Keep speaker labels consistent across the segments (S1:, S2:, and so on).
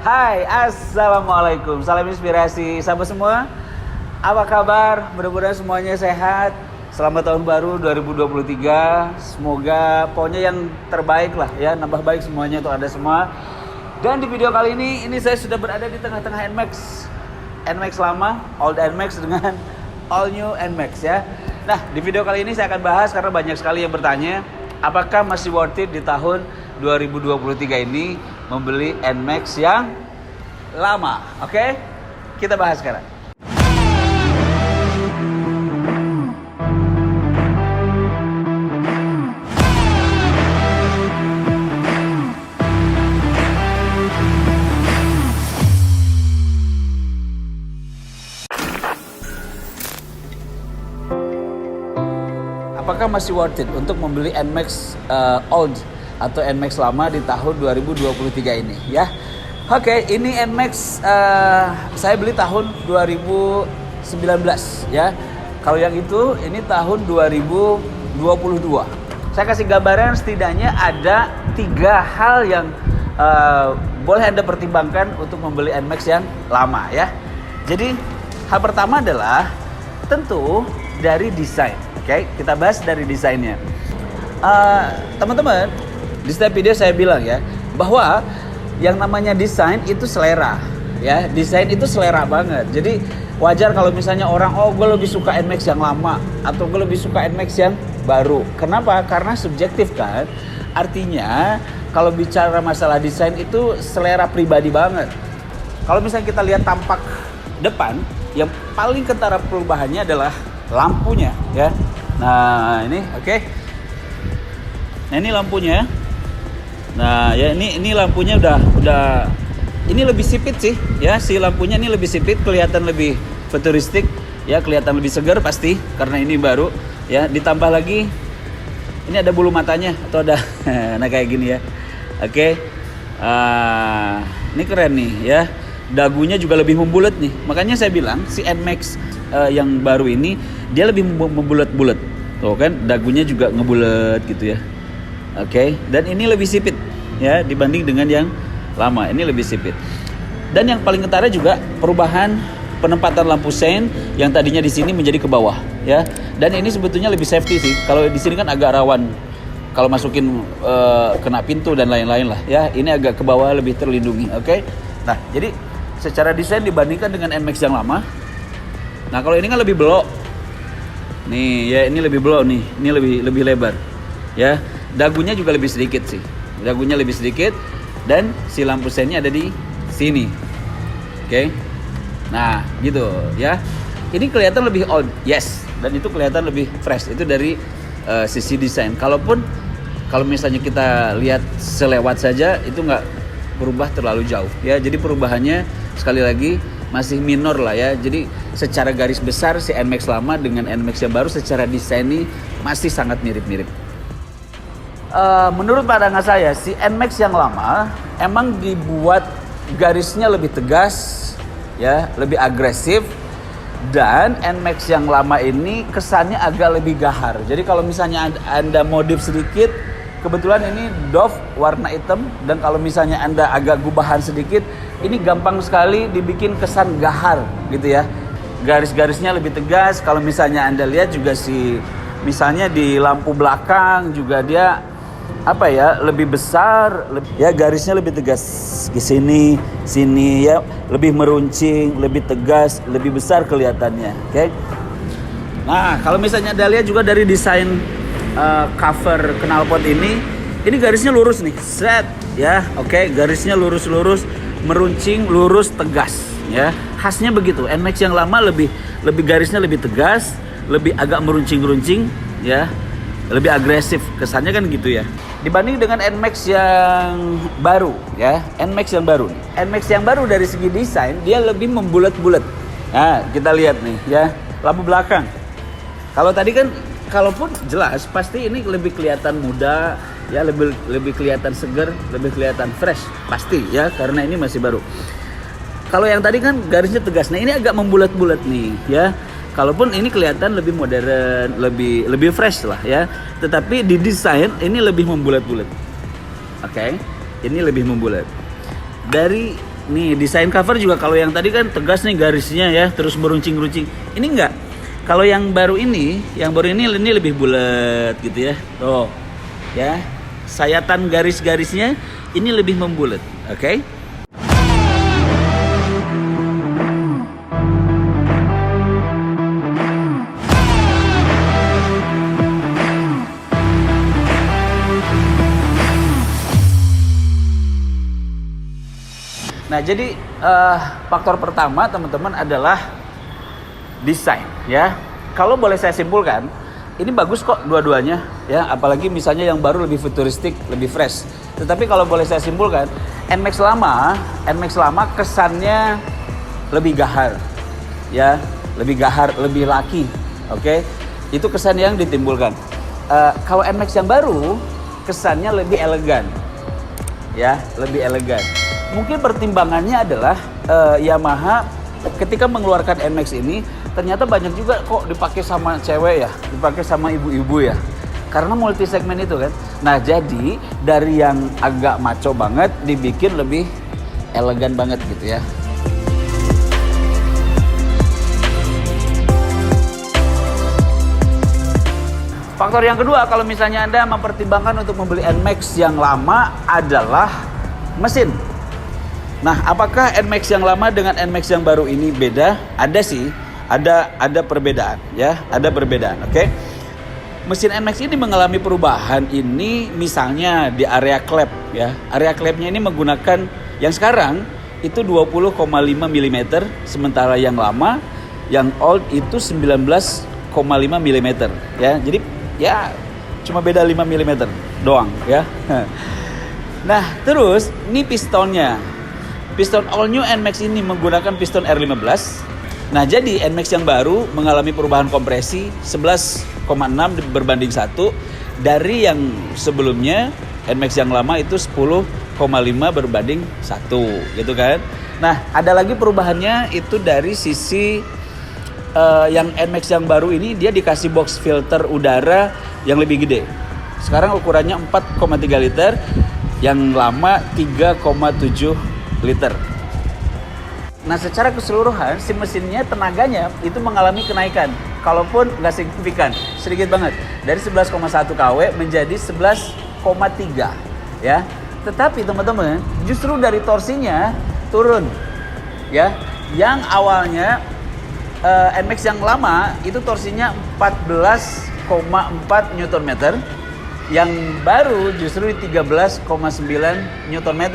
S1: Hai, Assalamualaikum. Salam inspirasi sahabat semua. Apa kabar? Mudah-mudahan semuanya sehat. Selamat tahun baru 2023. Semoga pokoknya yang terbaik lah ya, nambah baik semuanya untuk Anda semua. Dan di video kali ini saya sudah berada di tengah-tengah NMAX. NMAX lama, old NMAX dengan all new NMAX ya. Nah, di video kali ini saya akan bahas karena banyak sekali yang bertanya, apakah masih worth it di tahun 2023 ini membeli NMAX yang lama? Oke? Kita bahas sekarang. Apakah masih worth it untuk membeli NMAX old atau NMAX lama di tahun 2023 ini ya? Oke, ini NMAX saya beli tahun 2019 ya. Kalau yang itu ini tahun 2022. Saya kasih gambaran setidaknya ada 3 hal yang boleh Anda pertimbangkan untuk membeli NMAX yang lama ya. Jadi hal pertama adalah tentu dari desain. Oke, kita bahas dari desainnya. Teman-teman, di setiap video saya bilang ya, bahwa yang namanya desain itu selera. Ya, desain itu selera banget. Jadi wajar kalau misalnya orang, oh gue lebih suka NMAX yang lama, atau gue lebih suka NMAX yang baru. Kenapa? Karena subjektif kan. Artinya, kalau bicara masalah desain itu selera pribadi banget. Kalau misalnya kita lihat tampak depan, yang paling kentara perubahannya adalah lampunya ya. Nah ini oke. Nah ini lampunya. Nah ya ini lampunya udah ini lebih sipit sih ya, si lampunya ini lebih sipit, kelihatan lebih futuristik ya, kelihatan lebih segar pasti karena ini baru ya. Ditambah lagi ini ada bulu matanya atau ada nah kayak gini ya. Oke. Ini keren nih ya. Dagunya juga lebih membulat nih. Makanya saya bilang si NMAX yang baru ini dia lebih membulat-bulat. Tuh kan dagunya juga ngebulat gitu ya. Oke, dan ini lebih sipit ya dibanding dengan yang lama. Ini lebih sipit. Dan yang paling ketara juga perubahan penempatan lampu sein yang tadinya di sini menjadi ke bawah ya. Dan ini sebetulnya lebih safety sih. Kalau di sini kan agak rawan kalau masukin kena pintu dan lain-lain lah ya. Ini agak ke bawah, lebih terlindungi. Oke. Nah, jadi secara desain dibandingkan dengan NMAX yang lama. Nah, kalau ini kan lebih belok. Nih, ya ini lebih belok nih. Ini lebih lebar. Ya. Dagunya juga lebih sedikit sih. Dagunya lebih sedikit dan si lampu seinnya ada di sini. Oke. Nah, gitu ya. Ini kelihatan lebih old. Yes. Dan itu kelihatan lebih fresh. Itu dari sisi desain. Kalau misalnya kita lihat selewat saja itu nggak berubah terlalu jauh ya. Jadi perubahannya sekali lagi masih minor lah ya. Jadi secara garis besar si NMAX lama dengan NMAX yang baru secara desain ini masih sangat mirip-mirip. Menurut pandangan saya si NMAX yang lama emang dibuat garisnya lebih tegas ya, lebih agresif. Dan NMAX yang lama ini kesannya agak lebih gahar. Jadi kalau misalnya Anda modif sedikit, kebetulan ini doff warna hitam, dan kalau misalnya Anda agak gubahan sedikit, ini gampang sekali dibikin kesan gahar gitu ya. Garis-garisnya lebih tegas. Kalau misalnya Anda lihat juga misalnya di lampu belakang juga dia lebih besar, ya garisnya lebih tegas di sini ya, lebih meruncing, lebih tegas, lebih besar kelihatannya. Oke. Nah, kalau misalnya Anda lihat juga dari desain cover knalpot ini garisnya lurus nih, set ya. Oke, garisnya lurus, meruncing, lurus, tegas ya. Khasnya begitu. NMAX yang lama lebih garisnya lebih tegas, lebih agak meruncing ya, lebih agresif kesannya kan gitu ya. Dibanding dengan NMAX yang baru ya, NMAX yang baru dari segi desain dia lebih membulat-bulat. Nah, kita lihat nih ya, lampu belakang. Kalau tadi kan kalaupun jelas pasti ini lebih kelihatan muda ya, lebih kelihatan segar, lebih kelihatan fresh pasti ya, karena ini masih baru. Kalau yang tadi kan garisnya tegas. Nah, ini agak membulat-bulat nih ya. Kalaupun ini kelihatan lebih modern, lebih fresh lah ya. Tetapi di desain ini lebih membulat-bulat. Oke. Ini lebih membulat. Dari Nih desain cover juga kalau yang tadi kan tegas nih garisnya ya, terus beruncing-runcing. Ini enggak. Kalau yang baru ini ini lebih bulat gitu ya. Tuh. Ya. Sayatan garis-garisnya ini lebih membulat, oke? Nah, jadi faktor pertama teman-teman adalah desain ya. Kalau boleh saya simpulkan, ini bagus kok dua-duanya ya, apalagi misalnya yang baru lebih futuristik, lebih fresh. Tetapi kalau boleh saya simpulkan, NMAX lama kesannya lebih gahar ya, lebih laki. Oke? Itu kesan yang ditimbulkan. Kalau NMAX yang baru kesannya lebih elegan. Ya, lebih elegan. Mungkin pertimbangannya adalah Yamaha ketika mengeluarkan NMAX ini ternyata banyak juga kok dipakai sama cewek ya, dipakai sama ibu-ibu ya. Karena multi segmen itu kan. Nah, jadi dari yang agak maco banget dibikin lebih elegan banget gitu ya. Faktor yang kedua kalau misalnya Anda mempertimbangkan untuk membeli NMAX yang lama adalah mesin. Nah, apakah NMAX yang lama dengan NMAX yang baru ini beda? Ada sih, ada perbedaan ya, ada perbedaan, oke? Mesin NMAX ini mengalami perubahan ini misalnya di area klep ya. Area klepnya ini menggunakan yang sekarang itu 20,5 mm, sementara yang lama, yang old itu 19,5 mm ya. Jadi ya cuma beda 5 mm doang ya. Nah, terus ini pistonnya. Piston all new NMAX ini menggunakan piston R15. Nah, jadi NMAX yang baru mengalami perubahan kompresi 11,6 berbanding 1 dari yang sebelumnya NMAX yang lama itu 10,5 berbanding 1 gitu kan. Nah, ada lagi perubahannya itu dari sisi yang NMAX yang baru ini dia dikasih box filter udara yang lebih gede. Sekarang ukurannya 4,3 liter, yang lama 3,7 liter. Nah, secara keseluruhan si mesinnya tenaganya itu mengalami kenaikan, kalaupun nggak signifikan, sedikit banget, dari 11,1 kW menjadi 11,3 ya. Tetapi teman-teman, justru dari torsinya turun ya. Yang awalnya NMAX yang lama itu torsinya 14,4 Nm, yang baru justru di 13,9 Nm.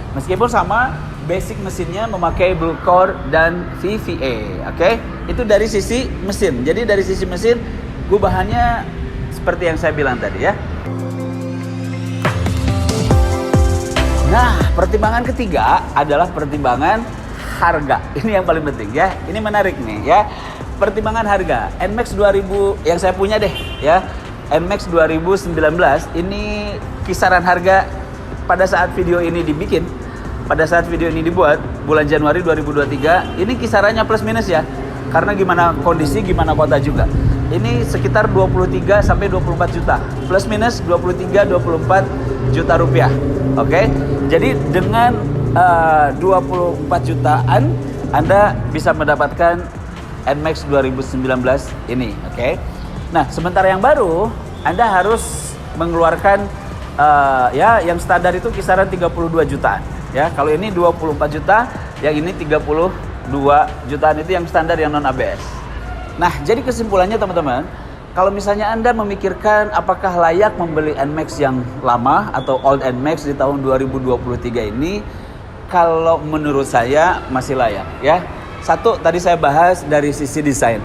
S1: Meskipun sama, basic mesinnya memakai Blue Core dan VVA, oke? Itu dari sisi mesin. Jadi dari sisi mesin, gubahannya seperti yang saya bilang tadi ya. Nah, pertimbangan ketiga adalah pertimbangan harga. Ini yang paling penting ya. Ini menarik nih ya. Pertimbangan harga. NMAX 2000 yang saya punya deh ya. NMAX 2019 ini kisaran harga pada saat video ini dibikin, pada saat video ini dibuat bulan Januari 2023, ini kisarannya plus minus ya. Karena gimana kondisi, gimana kota juga. Ini sekitar 23 sampai 24 juta. Plus minus 23 24 juta rupiah. Oke. Jadi dengan 24 jutaan Anda bisa mendapatkan NMAX 2019 ini, oke. Nah, sementara yang baru Anda harus mengeluarkan ya yang standar itu kisaran 32 jutaan ya. Kalau ini 24 juta, yang ini 32 jutaan itu yang standar yang non ABS. Nah, jadi kesimpulannya teman-teman, kalau misalnya Anda memikirkan apakah layak membeli NMAX yang lama atau old NMAX di tahun 2023 ini, kalau menurut saya masih layak ya. Satu, tadi saya bahas dari sisi desain.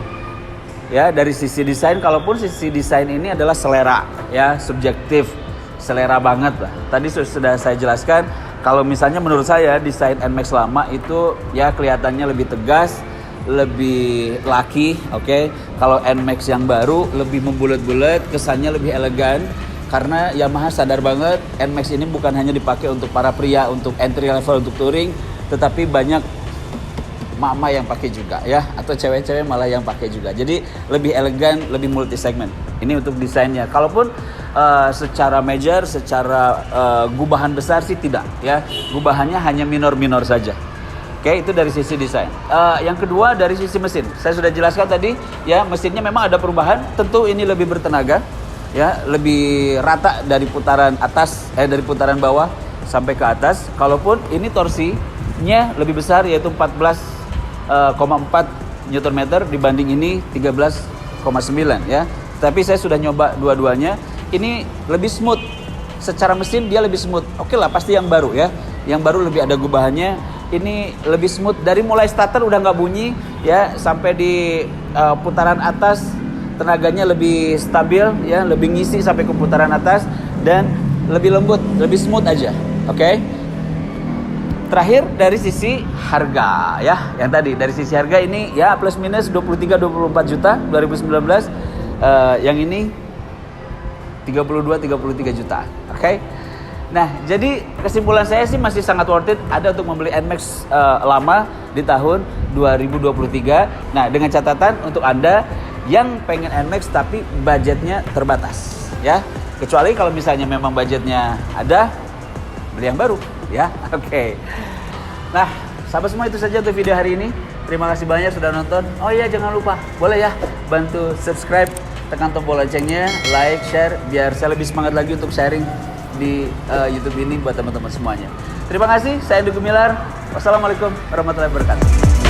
S1: Ya, dari sisi desain, kalaupun sisi desain ini adalah selera ya, subjektif. Selera banget lah. Tadi sudah saya jelaskan, kalau misalnya menurut saya desain NMAX lama itu ya kelihatannya lebih tegas, lebih laki, oke. Kalau NMAX yang baru lebih membulat-bulat, kesannya lebih elegan. Karena Yamaha sadar banget NMAX ini bukan hanya dipakai untuk para pria, untuk entry level, untuk touring, tetapi banyak emak-emak yang pakai juga ya, atau cewek-cewek malah yang pakai juga. Jadi lebih elegan, lebih multi segmen. Ini untuk desainnya. Kalaupun secara major, secara gubahan besar sih tidak ya. Gubahannya hanya minor-minor saja. Oke, itu dari sisi desain. Yang kedua dari sisi mesin. Saya sudah jelaskan tadi ya, mesinnya memang ada perubahan. Tentu ini lebih bertenaga ya, lebih rata dari putaran atas dari putaran bawah sampai ke atas. Kalaupun ini torsinya lebih besar, yaitu 14,4 Nm dibanding ini 13,9 ya. Tapi saya sudah nyoba dua-duanya. Ini lebih smooth. Secara mesin dia lebih smooth. Oke lah, pasti yang baru ya. Yang baru lebih ada gubahannya. Ini lebih smooth, dari mulai starter udah nggak bunyi ya, sampai di putaran atas tenaganya lebih stabil ya, lebih ngisi sampai ke putaran atas, dan lebih lembut, lebih smooth aja. Oke. Terakhir dari sisi harga ya, yang tadi dari sisi harga ini ya plus minus 23-24 juta 2019, yang ini 32-33 juta. Oke. Nah, jadi kesimpulan saya sih masih sangat worth it ada untuk membeli NMAX lama di tahun 2023. Nah, dengan catatan untuk Anda yang pengen NMAX tapi budgetnya terbatas ya. Kecuali kalau misalnya memang budgetnya ada, beli yang baru ya. Oke. Nah, sahabat semua, itu saja untuk video hari ini. Terima kasih banyak sudah nonton. Oh iya, jangan lupa boleh ya bantu subscribe, tekan tombol loncengnya, like, share, biar saya lebih semangat lagi untuk sharing di YouTube ini buat teman-teman semuanya. Terima kasih, saya Andrew Gumilar. Wassalamualaikum warahmatullahi wabarakatuh.